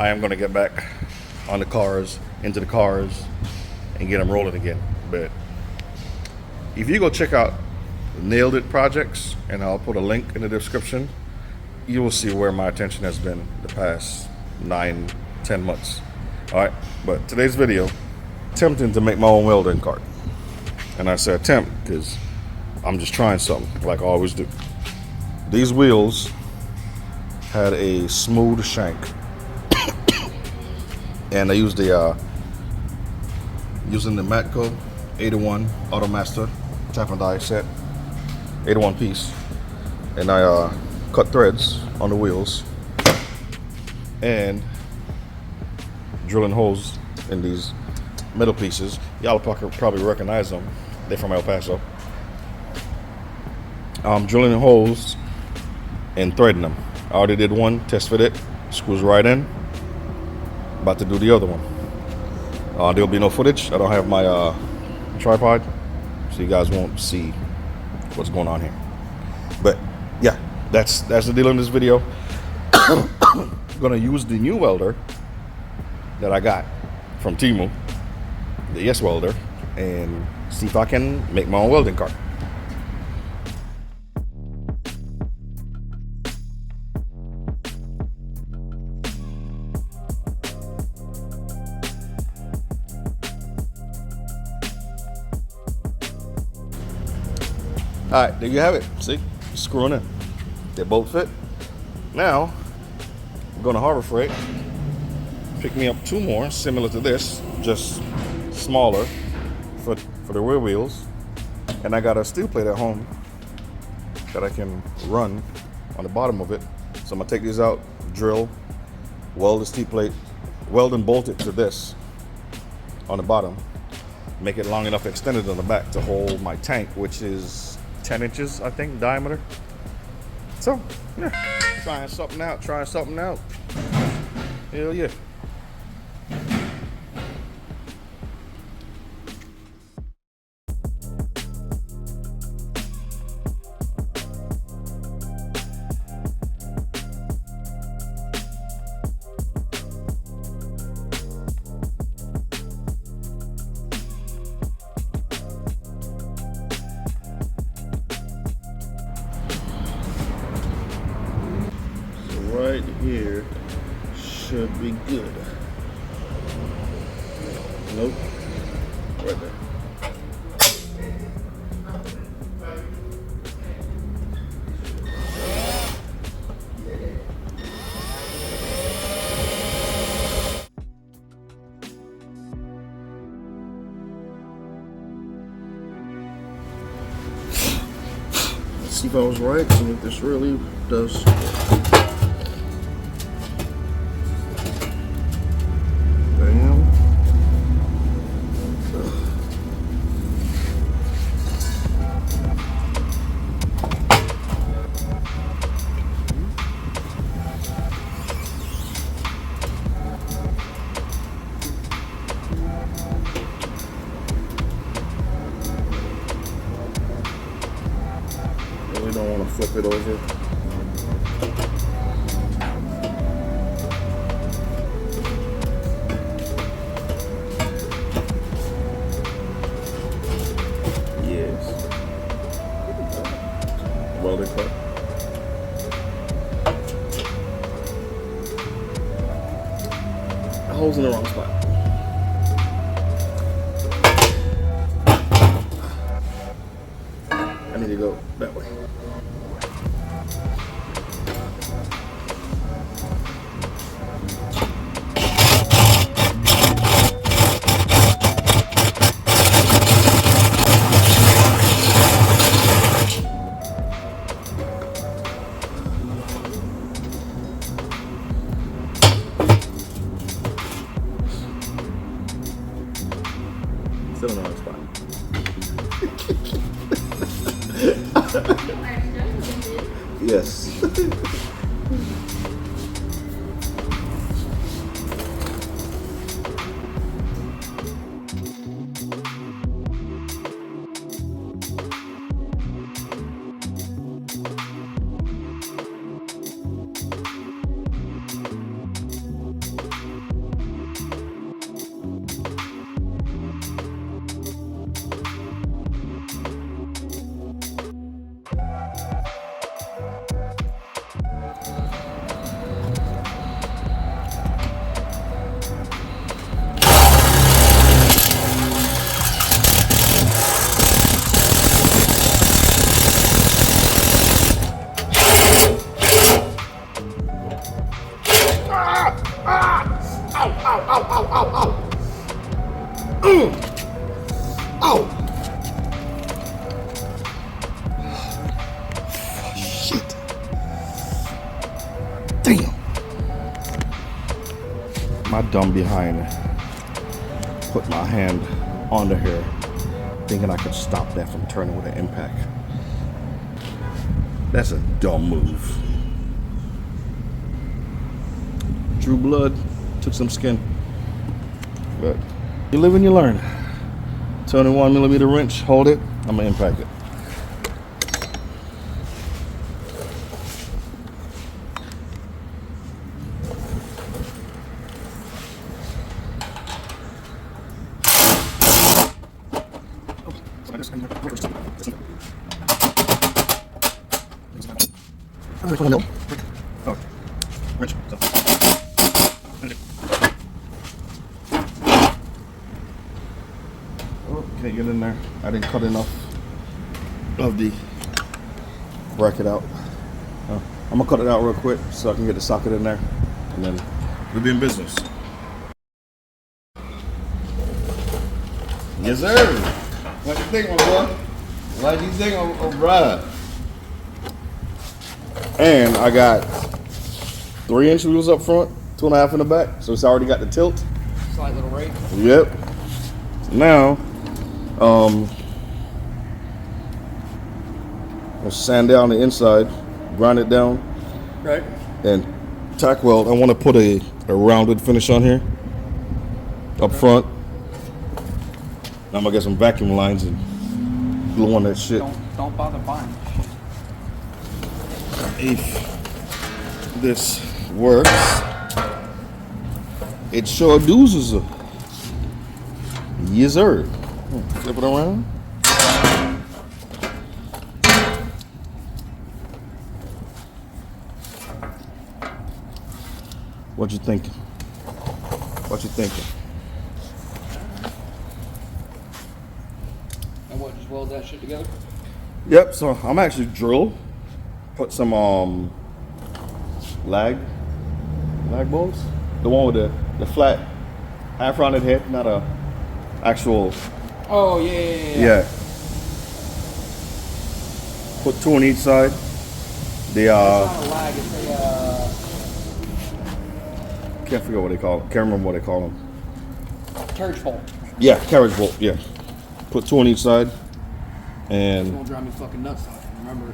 I am going to get back on the cars, into the cars, and get them rolling again. But if you go check out Nailed It projects, and I'll put a link in the description, you will see where my attention has been the past 9-10 months. All right, but today's video, attempting to make my own welding cart. And I say attempt because I'm just trying something like I always do. These wheels had a smooth shank, and I used using the Matco 801 Automaster tap and die set, 801 piece, and I cut threads on the wheels and drilling holes in these metal pieces. Y'all probably recognize them. They're from El Paso. Drilling holes and threading them. I already did one, test fit it, screws right in. About to do the other one. There'll be no footage. I don't have my tripod, so you guys won't see what's going on here. But yeah, that's the deal in this video. I'm gonna use the new welder that I got from Temu, the Yes welder, and see if I can make my own welding cart. All right, there you have it. See, screwing in. They both fit. Now, I'm going to Harbor Freight, pick me up two more similar to this, just smaller for the rear wheels. And I got a steel plate at home that I can run on the bottom of it. So I'm gonna take these out, drill, weld the steel plate, weld and bolt it to this on the bottom, make it long enough extended on the back to hold my tank, which is 10 inches, I think, diameter. So, yeah, trying something out. Hell yeah. Right here should be good. Nope. Right there. Let's see if I was right, see if this really does. We don't want to flip it over. Yes. Welding cut. The hole's in the wrong spot. I need to go that way. Still in the wrong spot. Yes. my dumb behind put my hand under here, thinking I could stop that from turning with an impact. That's a dumb move. Drew blood, took some skin. But you live and you learn. 21mm wrench, hold it, I'm gonna impact it. Okay, get in there. I didn't cut enough of the bracket out. I'm gonna cut it out real quick so I can get the socket in there, and then we'll be in business. Yes, sir. What you think, my boy? What you think, bruh? And I got 3-inch wheels up front, 2.5 in the back, so it's already got the tilt. Slight little rake. Yep. Now, I'll sand down the inside, grind it down, Right. and tack weld. I want to put a rounded finish on here, up front. Now I'm gonna get some vacuum lines and glue on that shit. Don't bother buying shit. If this works, it sure does. Yes, sir. Flip it around. What you thinking? What you thinking? And what, just weld that shit together? Yep, so I'm actually drill. Put some lag bolts. The one with the flat half rounded head, not a actual. Oh yeah. Put 2 on each side. They It's not a lag, it's can't figure out what they call it. Can't remember what they call them. carriage bolt. Yeah, carriage bolt, yeah. Put 2 on each side. It's And gonna drive me fucking nuts, I can remember.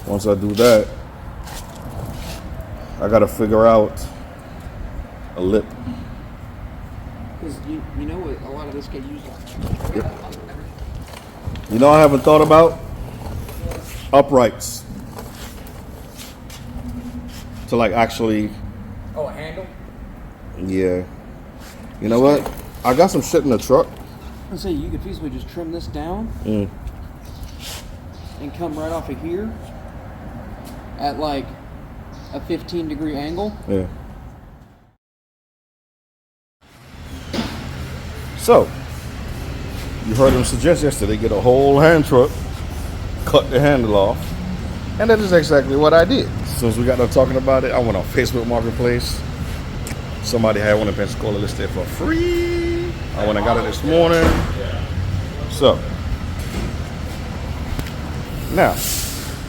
Once I do that, I gotta figure out a lip. Because you know what, a lot of this get used on. Yep. You know I haven't thought about? Uprights. To like actually, Oh, a handle? yeah. You know what? I got some shit in the truck. I say you could feasibly just trim this down and come right off of here at like a 15-degree angle. Yeah. So, you heard him suggest yesterday, get a whole hand truck, cut the handle off, and that is exactly what I did. As soon as we got done talking about it, I went on Facebook Marketplace. Somebody had one in Pensacola listed for free. I went and got it this morning. So, now,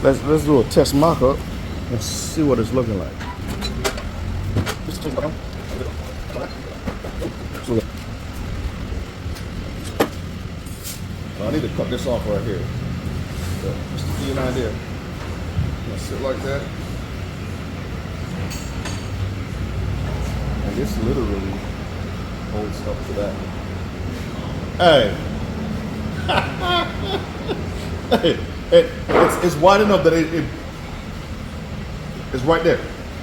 let's do a test mock-up and see what it's looking like. I need to cut this off right here. So, just to give you an idea. I'm gonna sit like that. And this literally holds up to that. Hey. Hey, it's wide enough that it's right there.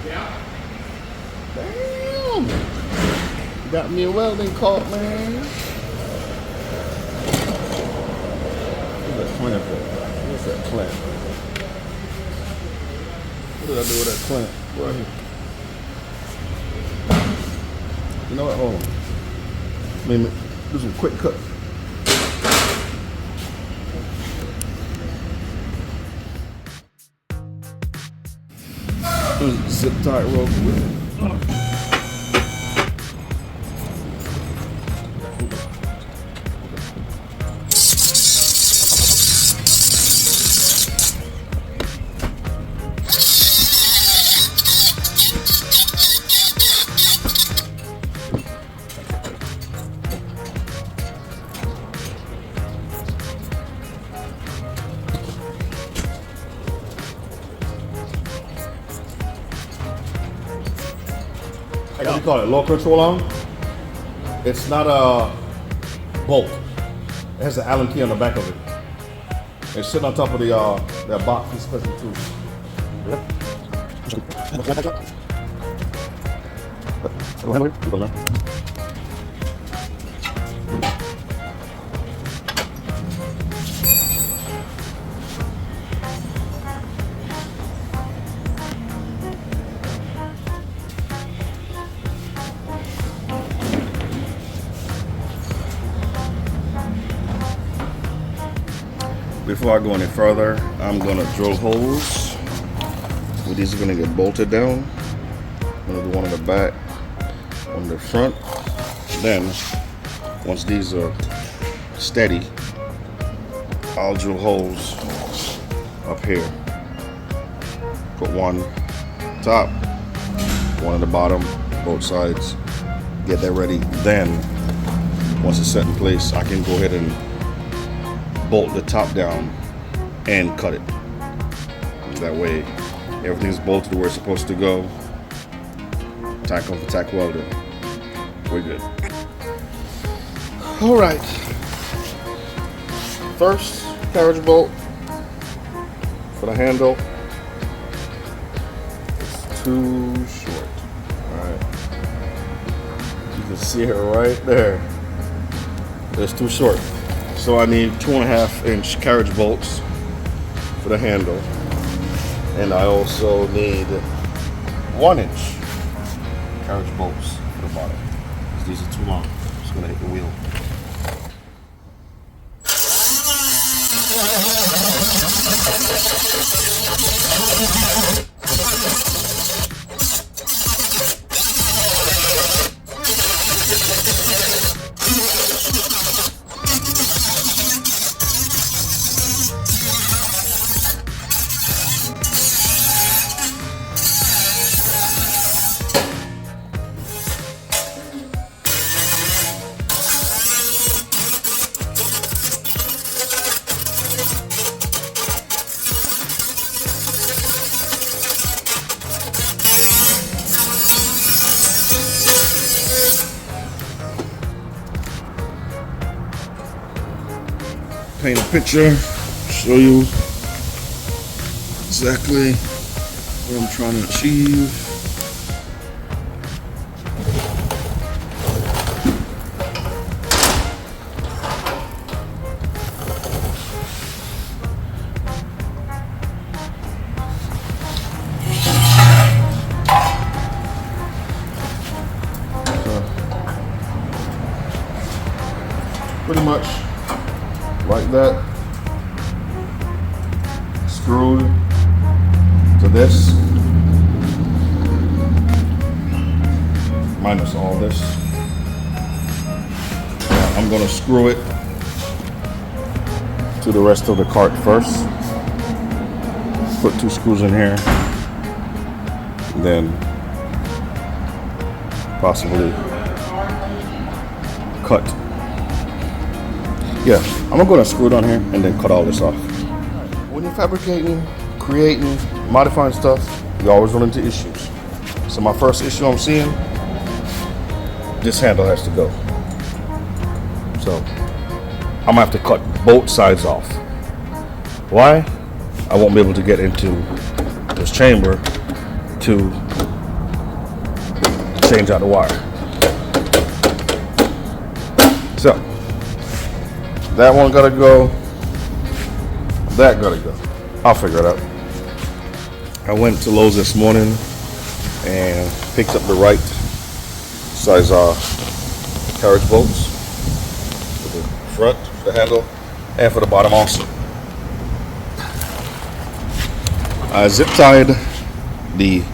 Yeah. Damn. Got me a welding cart, man. What's that clamp for? What's that clamp? What did I do with that clamp? Right here. You know what? Hold on. Let me do some quick cut. Zip tie real quick. what do you call it? Low control arm. It's not a bolt. It has an Allen key on the back of it. It's sitting on top of the that box for special tools. Before I go any further, I'm gonna drill holes. These are gonna get bolted down. I'm gonna do one on the back, on the front. Then, once these are steady, I'll drill holes up here. Put one top, one on the bottom, both sides. Get that ready. Then, once it's set in place, I can go ahead and bolt the top down and cut it. That way everything's bolted where it's supposed to go. Tack on for tack welding. We're good. All right. First carriage bolt for the handle. It's too short. All right. You can see it right there. It's too short. So I need 2.5 inch carriage bolts for the handle. And I also need 1 inch carriage bolts for the bottom. These are too long. I'm just gonna hit the wheel. Paint a picture, show you exactly what I'm trying to achieve. Pretty much like that, screwed to this, minus all this. Now I'm gonna screw it to the rest of the cart first. Put 2 screws in here, then possibly cut. Yeah, I'm gonna screw it on here and then cut all this off. When you're fabricating, creating, modifying stuff, you always run into issues. So my first issue I'm seeing, this handle has to go. So I'm gonna have to cut both sides off. Why? I won't be able to get into this chamber to change out the wire. So that one gotta go, that gotta go. I'll figure it out. I went to Lowe's this morning and picked up the right size carriage bolts for the front, for the handle, and for the bottom also. I zip tied the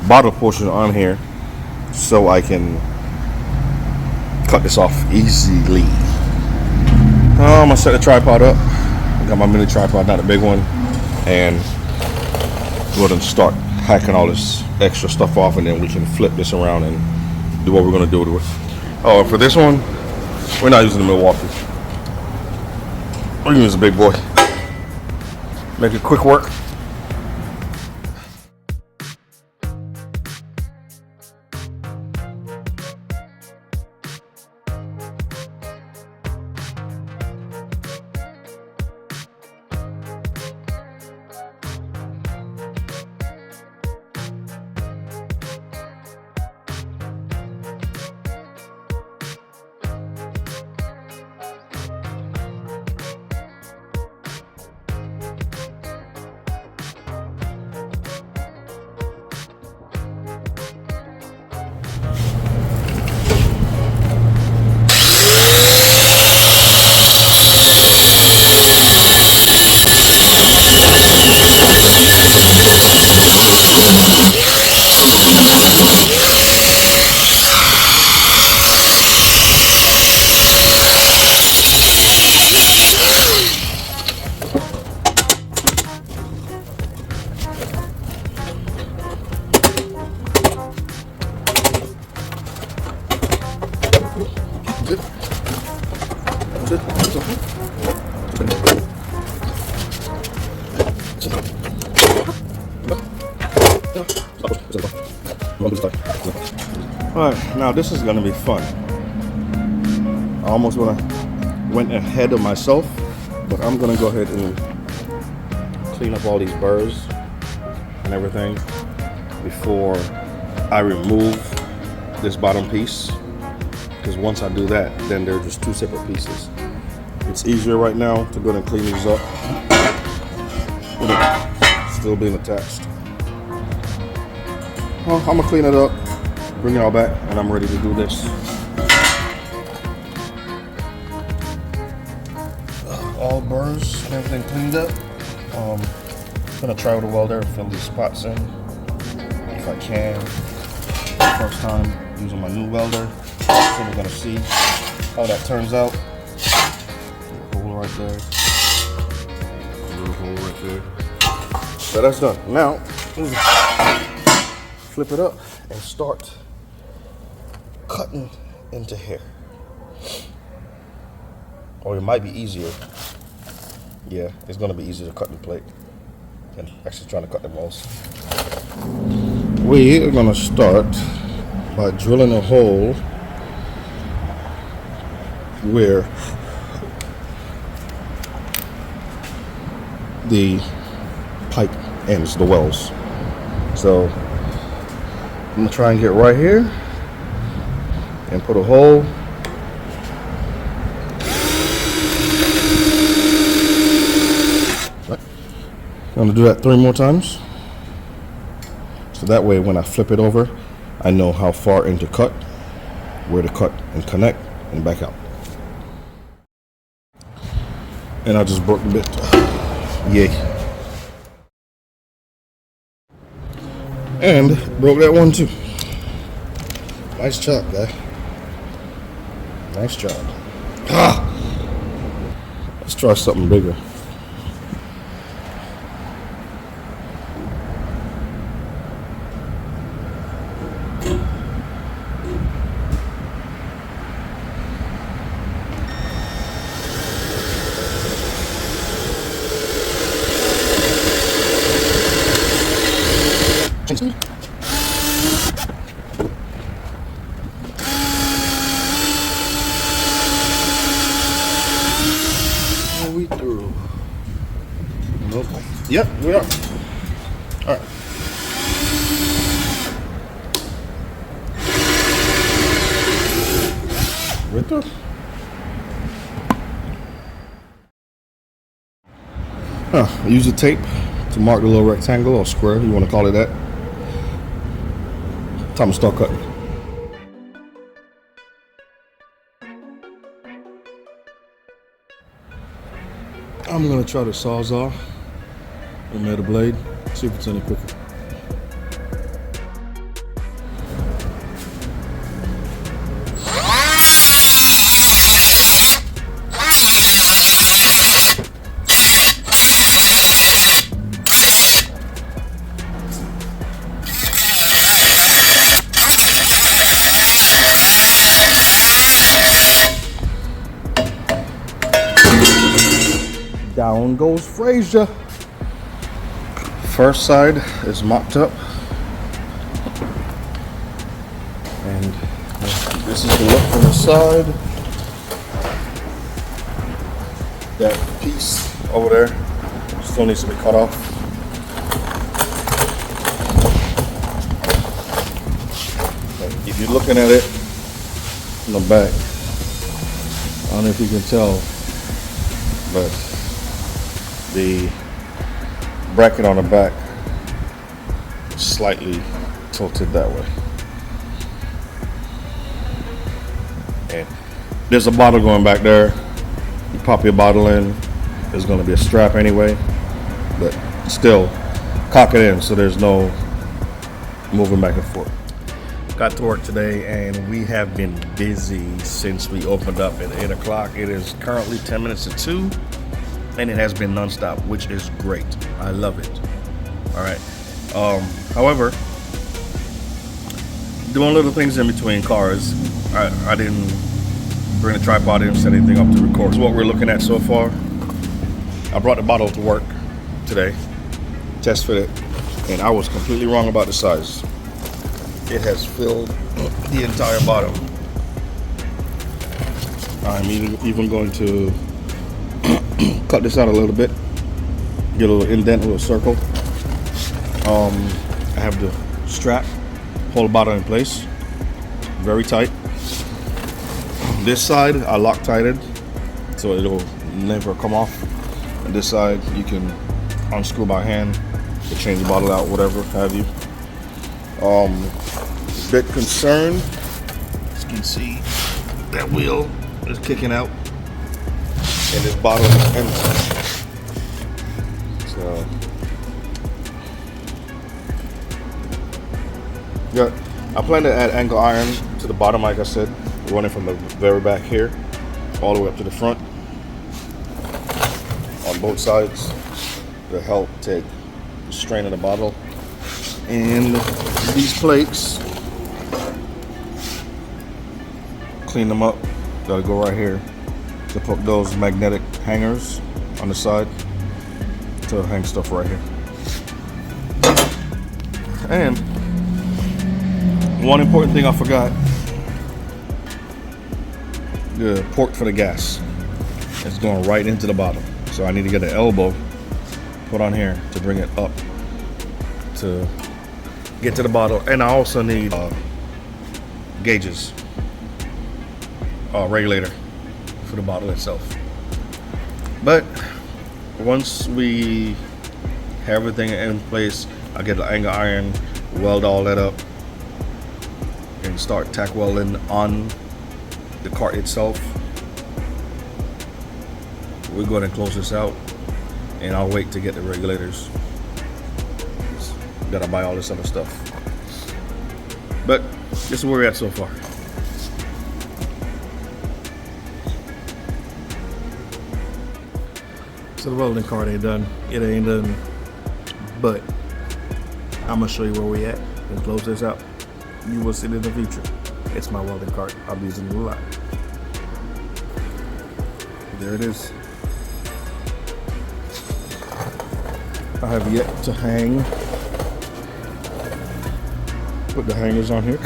bottom portion on here so I can cut this off easily. I'm gonna set the tripod up. I got my mini tripod, not a big one, and go ahead and start hacking all this extra stuff off, and then we can flip this around and do what we're gonna do with it. Oh, and for this one, we're not using the Milwaukee. We're gonna use a big boy. Make it quick work. Alright, now this is gonna be fun. I almost went ahead of myself, but I'm gonna go ahead and clean up all these burrs and everything before I remove this bottom piece, because once I do that, then they're just two separate pieces. It's easier right now to go ahead and clean these up with it still being attached. Well, I'm gonna clean it up, bring it all back, and I'm ready to do this. All burrs and everything cleaned up. I'm gonna try with a welder and fill these spots in if I can. First time using my new welder, so we're gonna see how that turns out. A hole right there, a little hole right there. So that's done. Now, flip it up and start cutting into here. Or it might be easier. Yeah, it's gonna be easier to cut in plate than actually trying to cut the walls. We are gonna start by drilling a hole where the pipe ends, the wells. So I'm gonna try and get right here and put a hole. I'm gonna do that 3 more times. So that way when I flip it over, I know how far in to cut, where to cut and connect and back out. And I just broke the bit. Yay. And broke that one too. Nice job, guy. Nice job. Let's try something bigger. Are we through? Nope. Yep, we are. All right. We're through. I use the tape to mark the little rectangle or square, you want to call it that. Time to start cutting. I'm gonna try the Sawzall with metal blade, see if it's any quicker. Down goes Frazier. First side is mocked up. And this is the look from the side. That piece over there still needs to be cut off. Okay, if you're looking at it in the back, I don't know if you can tell, but the bracket on the back is slightly tilted that way. And there's a bottle going back there. You pop your bottle in, there's going to be a strap anyway, but still cock it in so there's no moving back and forth. Got to work today and we have been busy since we opened up at 8 o'clock. It is currently 10 minutes to 2. And it has been nonstop, which is great. I love it. All right. However, doing little things in between cars. I didn't bring the tripod in, set anything up to record. So what we're looking at so far, I brought the bottle to work today, test fit it, and I was completely wrong about the size. it has filled the entire bottom. I'm even going to cut this out a little bit, get a little indent, a little circle. I have the strap, hold the bottom in place, very tight. This side I Loctited, so it'll never come off. And this side you can unscrew by hand to change the bottle out, whatever have you. Bit concerned, as you can see, that wheel is kicking out and this bottle is empty. So yeah, I plan to add angle iron to the bottom, like I said, running from the very back here all the way up to the front on both sides to help take the strain of the bottle. And these plates, clean them up, gotta go right here to put those magnetic hangers on the side to hang stuff right here. And one important thing I forgot, the port for the gas is going right into the bottom, so I need to get an elbow put on here to bring it up to get to the bottle. And I also need gauges, regulator for the bottle itself. But once we have everything in place, I get the angle iron, weld all that up, and start tack welding on the cart itself. We're going to close this out, and I'll wait to get the regulators. Gotta buy all this other stuff. But this is where we're at so far. So the welding cart ain't done. It ain't done. But I'm gonna show you where we at and close this out. You will see it in the future. It's my welding cart. I'll be using it a lot. There it is. I have yet to hang. Put the hangers on here.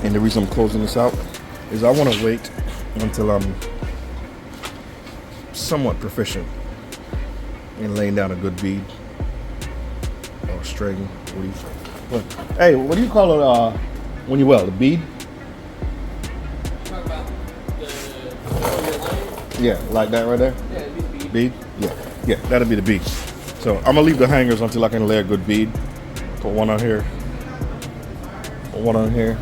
And the reason I'm closing this out is I want to wait until I'm somewhat proficient in laying down a good bead or string. Hey, what do you call it when you weld? A bead? Talk about Yeah, like that right there? yeah, bead. Bead? Yeah, that'll be the bead. So I'm gonna leave the hangers until I can lay a good bead. Put one on here. Put one on here.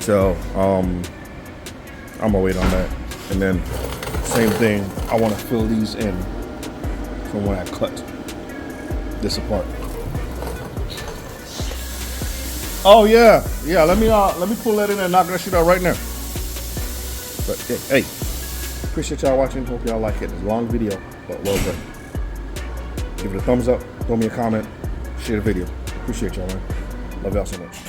So I'm gonna wait on that. And then same thing, I wanna fill these in from when I cut this apart. Oh yeah, let me pull that in and knock that shit out right now. But hey, appreciate y'all watching. Hope y'all like it. It's a long video, but well done. Give it a thumbs up, throw me a comment, share the video. Appreciate y'all, man. Love y'all so much.